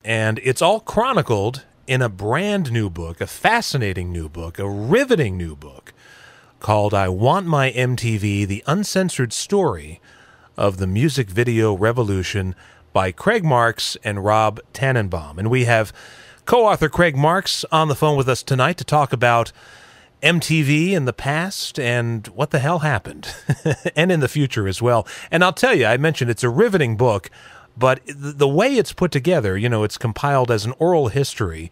And it's all chronicled in a brand new book, a fascinating new book, a riveting new book called I Want My MTV, The Uncensored Story of the Music Video Revolution by Craig Marks and Rob Tannenbaum. And we have co-author Craig Marks on the phone with us tonight to talk about MTV in the past and what the hell happened, and in the future as well. And I'll tell you, I mentioned it's a riveting book, but the way it's put together, you know, it's compiled as an oral history.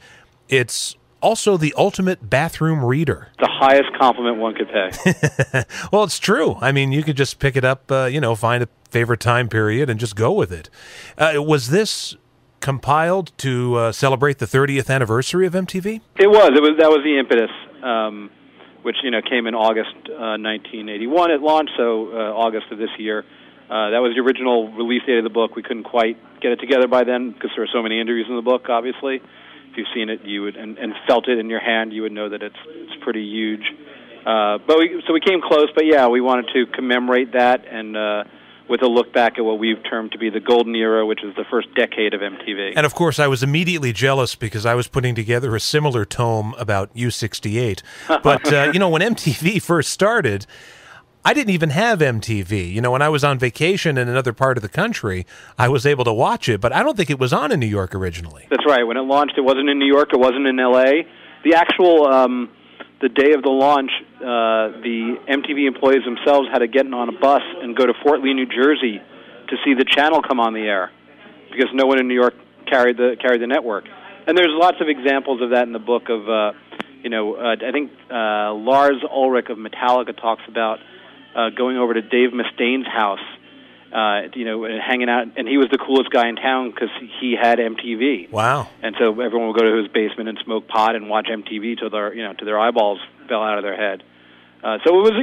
It's also the ultimate bathroom reader. The highest compliment one could pay. Well, it's true. I mean, you could just pick it up, find a favorite time period and just go with it. Was this compiled to celebrate the 30th anniversary of MTV? It was. That was the impetus, which came in August 1981. It launched, so August of this year. That was the original release date of the book. We couldn't quite get it together by then because there were so many interviews in the book, obviously. If you've seen it, you would and felt it in your hand, you would know that it's pretty huge. So we came close, but yeah, we wanted to commemorate that and with a look back at what we've termed to be the golden era, which is the first decade of MTV. And of course, I was immediately jealous because I was putting together a similar tome about U68. But when MTV first started, I didn't even have MTV. When I was on vacation in another part of the country, I was able to watch it, but I don't think it was on in New York originally. That's right. When it launched, it wasn't in New York, it wasn't in L.A. The actual, the day of the launch, the MTV employees themselves had to get on a bus and go to Fort Lee, New Jersey to see the channel come on the air because no one in New York carried the network. And there's lots of examples of that in the book of, I think Lars Ulrich of Metallica talks about going over to Dave Mustaine's house, and hanging out, and he was the coolest guy in town because he had MTV. Wow! And so everyone would go to his basement and smoke pot and watch MTV till their eyeballs fell out of their head. So it was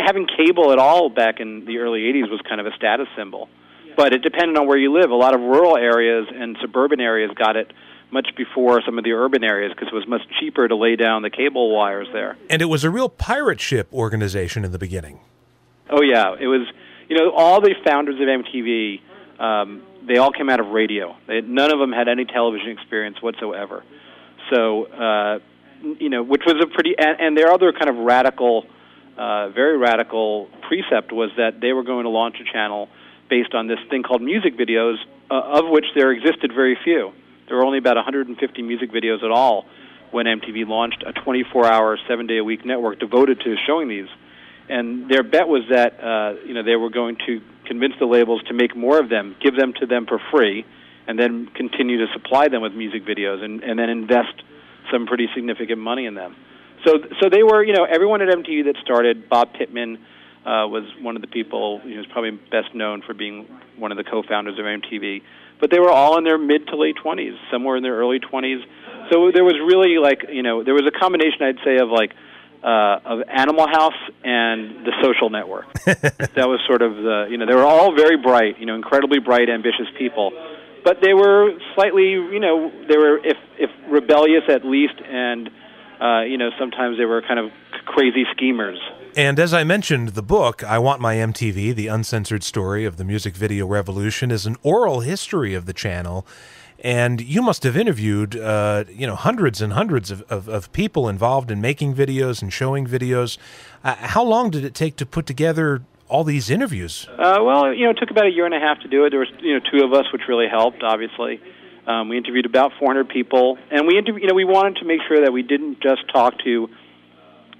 having cable at all back in the early '80s was kind of a status symbol, but it depended on where you live. A lot of rural areas and suburban areas got it much before some of the urban areas because it was much cheaper to lay down the cable wires there. And it was a real pirate ship organization in the beginning. Oh, yeah. It was, all the founders of MTV, they all came out of radio. None of them had any television experience whatsoever. So, which was a pretty, and their other kind of radical, very radical precept was that they were going to launch a channel based on this thing called music videos, of which there existed very few. There were only about 150 music videos at all when MTV launched a 24-hour, 7-day-a-week network devoted to showing these. And their bet was that they were going to convince the labels to make more of them, give them to them for free, and then continue to supply them with music videos and then invest some pretty significant money in them. So they were, everyone at MTV that started, Bob Pittman was one of the people, he was probably best known for being one of the co-founders of MTV. But they were all in their mid to late 20s, somewhere in their early 20s. So there was really there was a combination, I'd say, of Animal House and The Social Network. That was sort of they were all very bright, incredibly bright, ambitious people. But they were slightly, they were, if rebellious at least, and, sometimes they were kind of crazy schemers. And as I mentioned, the book, I Want My MTV, The Uncensored Story of the Music Video Revolution, is an oral history of the channel. And you must have interviewed, hundreds and hundreds of people involved in making videos and showing videos. How long did it take to put together all these interviews? It took about a year and a half to do it. There was, two of us, which really helped, obviously. We interviewed about 400 people, and we wanted to make sure that we didn't just talk to,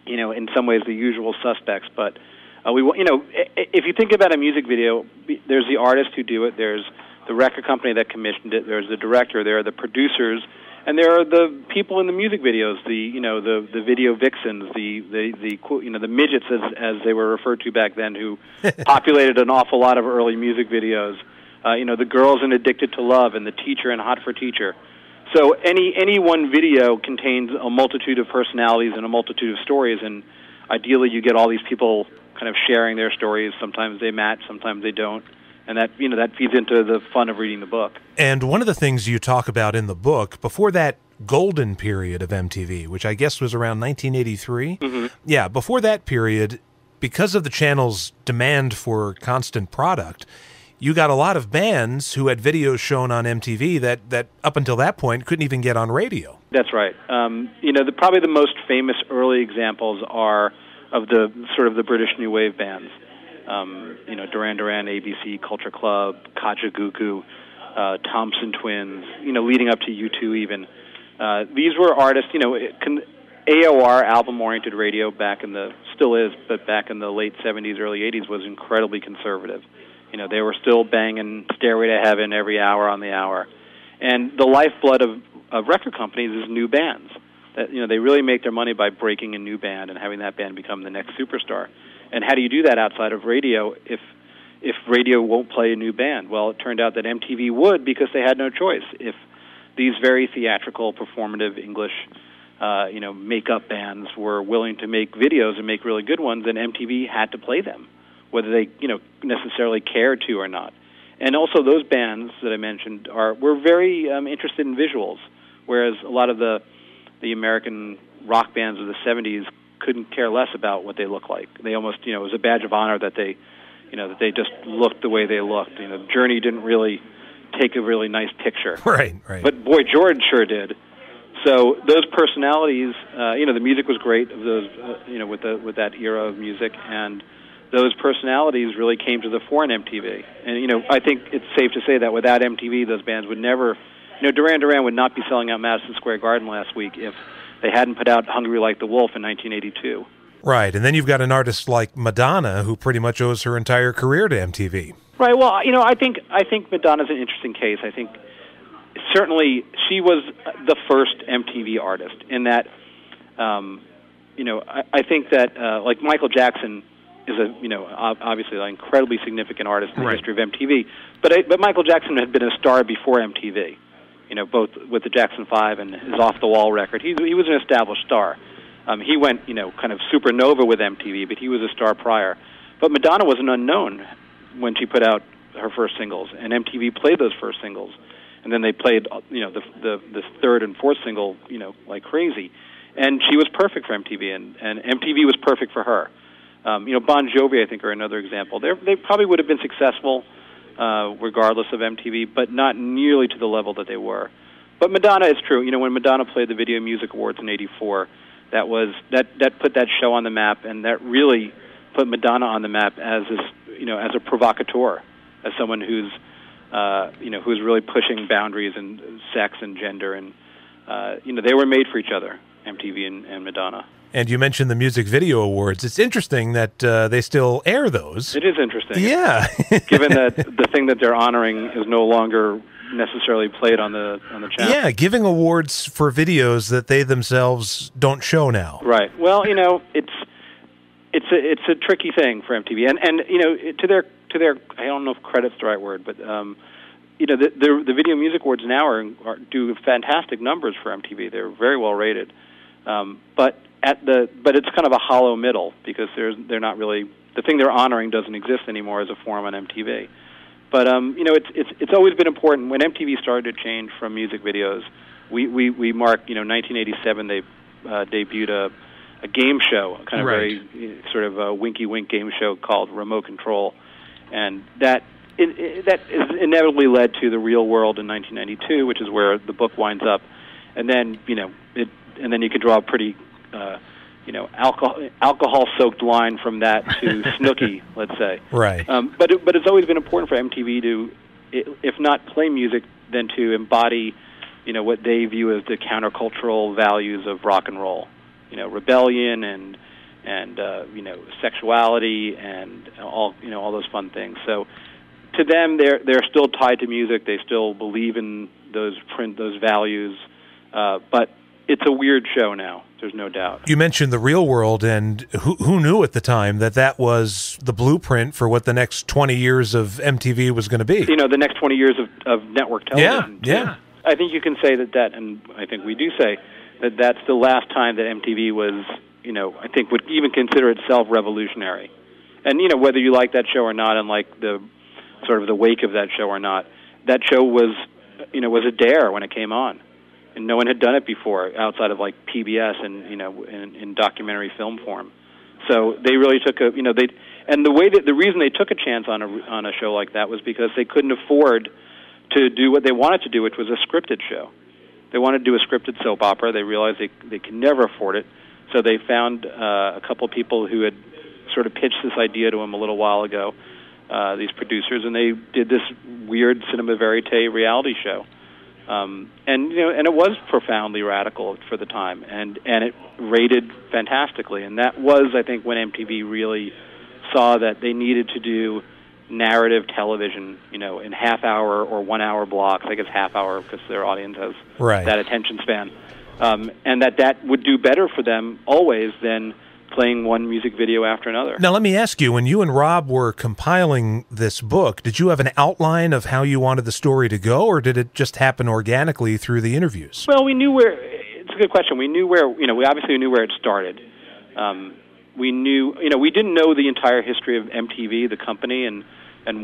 in some ways the usual suspects, but if you think about a music video, there's the artists who do it, there's the record company that commissioned it, there's the director, there are the producers, and there are the people in the music videos, the video vixens, the midgets as they were referred to back then, who populated an awful lot of early music videos. The girls in Addicted to Love and the teacher in Hot for Teacher. So any one video contains a multitude of personalities and a multitude of stories, and ideally you get all these people kind of sharing their stories. Sometimes they match, sometimes they don't. And that feeds into the fun of reading the book. And one of the things you talk about in the book, before that golden period of MTV, which I guess was around 1983, before that period, because of the channel's demand for constant product, you got a lot of bands who had videos shown on MTV that up until that point couldn't even get on radio. That's right. Probably the most famous early examples are of the sort of the British New Wave bands. Duran Duran, ABC, Culture Club, Kajagoogoo, Thompson Twins, leading up to U2 even. These were artists, AOR, album-oriented radio, still is, but back in the late 70s, early 80s, was incredibly conservative. They were still banging Stairway to Heaven every hour on the hour. And the lifeblood of record companies is new bands. That they really make their money by breaking a new band and having that band become the next superstar. And how do you do that outside of radio if radio won't play a new band? Well, it turned out that MTV would, because they had no choice. If these very theatrical, performative English makeup bands were willing to make videos and make really good ones, then MTV had to play them, whether they, necessarily cared to or not. And also those bands that I mentioned were very interested in visuals, whereas a lot of the American rock bands of the 70s couldn't care less about what they looked like. They almost, it was a badge of honor that they just looked the way they looked. Journey didn't really take a really nice picture. Right. But Boy George sure did. So those personalities, the music was great of those, with that era of music, and those personalities really came to the fore in MTV. And I think it's safe to say that without MTV, those bands would never, Duran Duran would not be selling out Madison Square Garden last week if they hadn't put out Hungry Like the Wolf in 1982. Right, and then you've got an artist like Madonna who pretty much owes her entire career to MTV. Right. Well, I think Madonna's an interesting case. I think certainly she was the first MTV artist in that, I think that like Michael Jackson is obviously an incredibly significant artist in the history of MTV. But Michael Jackson had been a star before MTV. Both with the Jackson 5 and his Off the Wall record, he was an established star. He went kind of supernova with MTV, but he was a star prior. But Madonna was an unknown when she put out her first singles, and MTV played those first singles, and then they played the third and fourth single like crazy, and she was perfect for MTV, and MTV was perfect for her. Bon Jovi, I think, are another example. They probably would have been successful regardless of MTV, but not nearly to the level that they were. But Madonna, is true. When Madonna played the Video Music Awards in '84, that put that show on the map, and that really put Madonna on the map as a provocateur, as someone who's really pushing boundaries in sex and gender, and they were made for each other, MTV and Madonna. And you mentioned the Music Video Awards. It's interesting that they still air those. It is interesting. Yeah. Given that the thing that they're honoring is no longer necessarily played on the channel. Yeah, giving awards for videos that they themselves don't show now. Right. Well, it's a tricky thing for MTV, and to their I don't know if credit's the right word, but the Video Music Awards now do fantastic numbers for MTV. They're very well rated, but it's kind of a hollow middle, because they're not really, the thing they're honoring doesn't exist anymore as a form on MTV. But it's always been important. When MTV started to change from music videos, we marked 1987. They debuted a game show, kind of very sort of a winky wink game show called Remote Control, and that is inevitably led to The Real World in 1992, which is where the book winds up, and then then you could draw a pretty alcohol-soaked line from that to Snooki, let's say. Right. But it's always been important for MTV to, if not play music, then to embody, what they view as the countercultural values of rock and roll. Rebellion and sexuality and all those fun things. So to them, they're still tied to music. They still believe in those values. But it's a weird show now. There's no doubt. You mentioned The Real World, and who knew at the time that was the blueprint for what the next 20 years of MTV was going to be? The next 20 years of network television. Yeah. I think you can say that, and I think we do say that that's the last time that MTV was, I think would even consider itself revolutionary. And, whether you like that show or not, and like the sort of the wake of that show or not, that show was a dare when it came on. And no one had done it before outside of like PBS and in documentary film form. So they really took And the reason they took a chance on a show like that was because they couldn't afford to do what they wanted to do, which was a scripted show. They wanted to do a scripted soap opera. They realized they could never afford it, so they found a couple of people who had sort of pitched this idea to them a little while ago, these producers, and they did this weird cinema verite reality show. And it was profoundly radical for the time, and it rated fantastically. And that was, I think, when MTV really saw that they needed to do narrative television, in half-hour or 1-hour blocks. I guess half-hour because their audience has that attention span, and that would do better for them always than playing one music video after another. Now, let me ask you, when you and Rob were compiling this book, did you have an outline of how you wanted the story to go, or did it just happen organically through the interviews? Well, we knew where. It's a good question. We knew where. We obviously knew where it started. We knew. We didn't know the entire history of MTV, the company, and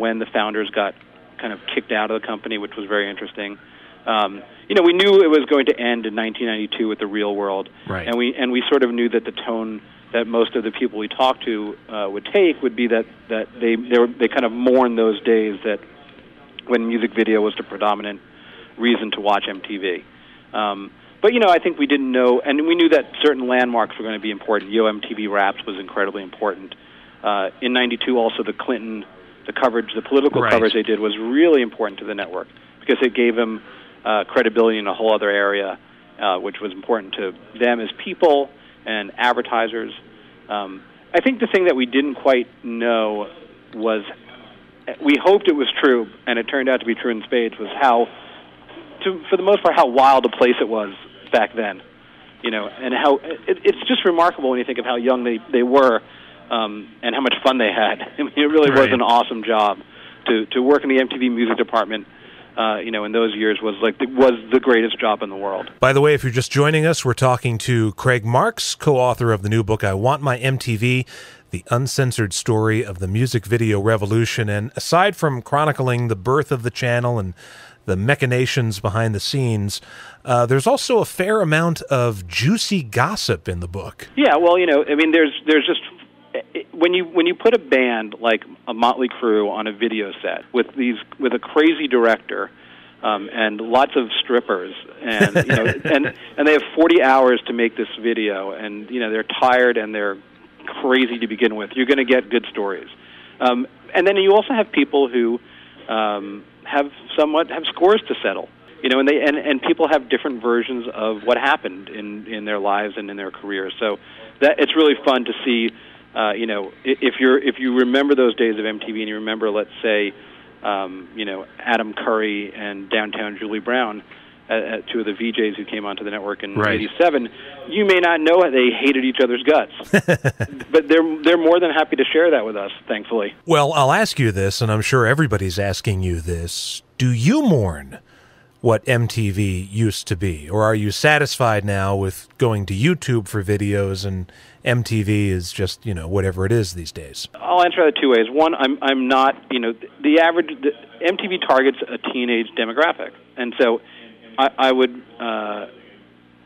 when the founders got kind of kicked out of the company, which was very interesting. We knew it was going to end in 1992 with The Real World, right. and we sort of knew that the tone that most of the people we talked to would take would be that they kind of mourned those days that when music video was the predominant reason to watch MTV. But I think we didn't know, and we knew that certain landmarks were going to be important. MTV Raps was incredibly important. In '92, also the coverage, the political coverage they did was really important to the network because it gave them credibility in a whole other area, which was important to them as people and advertisers. I think the thing that we didn't quite know was, we hoped it was true, and it turned out to be true in spades, was for the most part, how wild a place it was back then. And how it's just remarkable when you think of how young they were, and how much fun they had. I mean, it really was an awesome job to work in the MTV music department. In those years was the greatest job in the world. By the way, if you're just joining us, we're talking to Craig Marks, co-author of the new book, I Want My MTV, The Uncensored Story of the Music Video Revolution. And aside from chronicling the birth of the channel and the machinations behind the scenes, there's also a fair amount of juicy gossip in the book. Yeah, well, there's just, when you put a band like a Motley Crue on a video set with a crazy director and lots of strippers and and they have 40 hours to make this video, and they're tired and they're crazy to begin with, you're going to get good stories. And then you also have people who have scores to settle. And people have different versions of what happened in their lives and in their careers. So that it's really fun to see. If you remember those days of MTV and you remember, let's say, Adam Curry and Downtown Julie Brown, two of the VJs who came onto the network in '87, you may not know they hated each other's guts, but they're more than happy to share that with us, thankfully. Well, I'll ask you this, and I'm sure everybody's asking you this: do you mourn what MTV used to be, or are you satisfied now with going to YouTube for videos and MTV is just whatever it is these days? I'll answer that two ways. One, I'm not the average. MTV targets a teenage demographic, and so I would.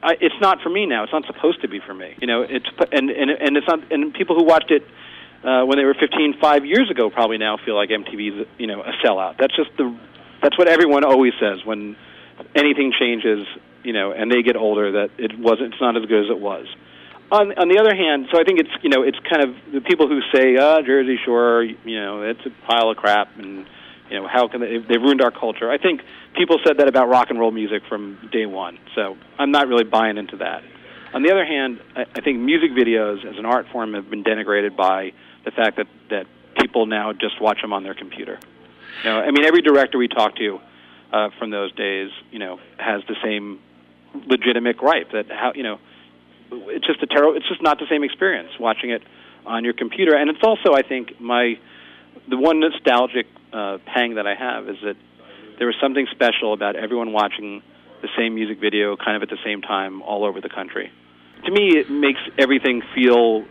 It's not for me now. It's not supposed to be for me. It's and it's not. And people who watched it when they were 15, 5 years ago probably now feel like MTV's a sellout. That's what everyone always says when anything changes, and they get older, that it's not as good as it was. On the other hand, so I think it's kind of the people who say, Jersey Shore, it's a pile of crap, and how can they've ruined our culture. I think people said that about rock and roll music from day one, so I'm not really buying into that. On the other hand, I think music videos as an art form have been denigrated by the fact that people now just watch them on their computer. Every director we talk to from those days, has the same legitimate gripe that it's just not the same experience watching it on your computer. And it's also, I think, the one nostalgic pang that I have is that there was something special about everyone watching the same music video kind of at the same time all over the country. To me, it makes everything feel,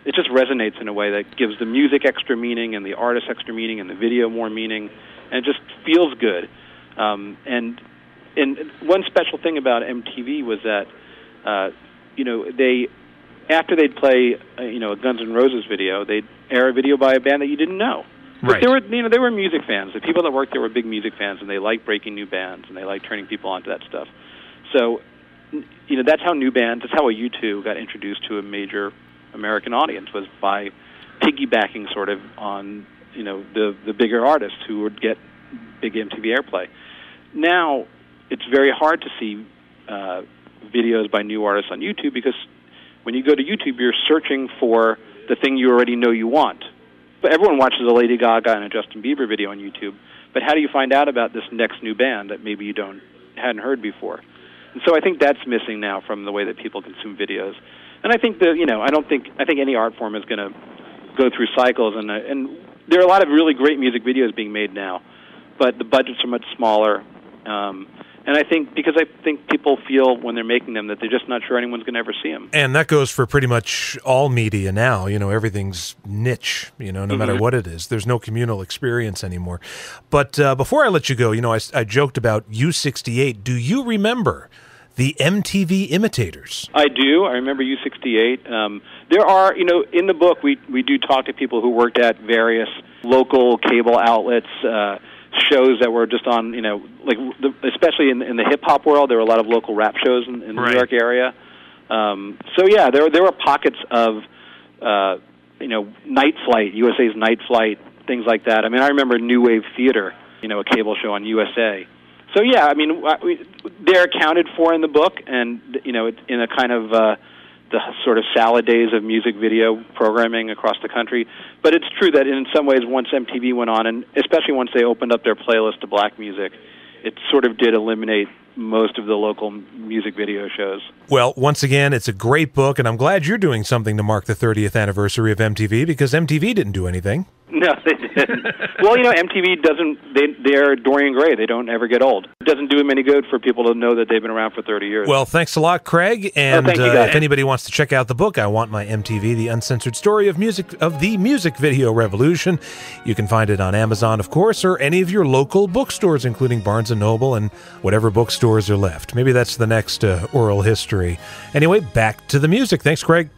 it just resonates in a way that gives the music extra meaning and the artist extra meaning and the video more meaning, and it just feels good. And one special thing about MTV was that, after they'd play, a Guns N' Roses video, they'd era video by a band that you didn't know. But Right. they were music fans. The people that worked there were big music fans, and they liked breaking new bands, and they liked turning people onto that stuff. So, that's how that's how a U2 got introduced to a major American audience, was by piggybacking sort of on, the bigger artists who would get big MTV airplay. Now, it's very hard to see videos by new artists on YouTube, because when you go to YouTube, you're searching for the thing you already know you want. But everyone watches a Lady Gaga and a Justin Bieber video on YouTube. But how do you find out about this next new band that maybe you hadn't heard before? And so I think that's missing now from the way that people consume videos. And I think I think any art form is going to go through cycles, and there are a lot of really great music videos being made now, but the budgets are much smaller. And I think people feel when they're making them that they're just not sure anyone's going to ever see them. And that goes for pretty much all media now. Everything's niche, no matter what it is. There's no communal experience anymore. But before I let you go, I joked about U68. Do you remember the MTV imitators? I do. I remember U68. There are, in the book, we do talk to people who worked at various local cable outlets, shows that were just on, especially in the hip-hop world, there were a lot of local rap shows in the New York area. So, yeah, there were pockets of, Night Flight, USA's Night Flight, things like that. I mean, I remember New Wave Theater, a cable show on USA. So, yeah, I mean, they're accounted for in the book, and, in a kind of the sort of salad days of music video programming across the country. But it's true that in some ways, once MTV went on, and especially once they opened up their playlist to black music, it sort of did eliminate most of the local music video shows. Well, once again, it's a great book, and I'm glad you're doing something to mark the 30th anniversary of MTV, because MTV didn't do anything. No, they didn't. Well, MTV they're Dorian Gray. They don't ever get old. It doesn't do them any good for people to know that they've been around for 30 years. Well, thanks a lot, Craig. And thank you, guys. If anybody wants to check out the book, I Want My MTV, The Uncensored Story of the Music Video Revolution, you can find it on Amazon, of course, or any of your local bookstores, including Barnes & Noble and whatever bookstores are left. Maybe that's the next oral history. Anyway, back to the music. Thanks, Craig.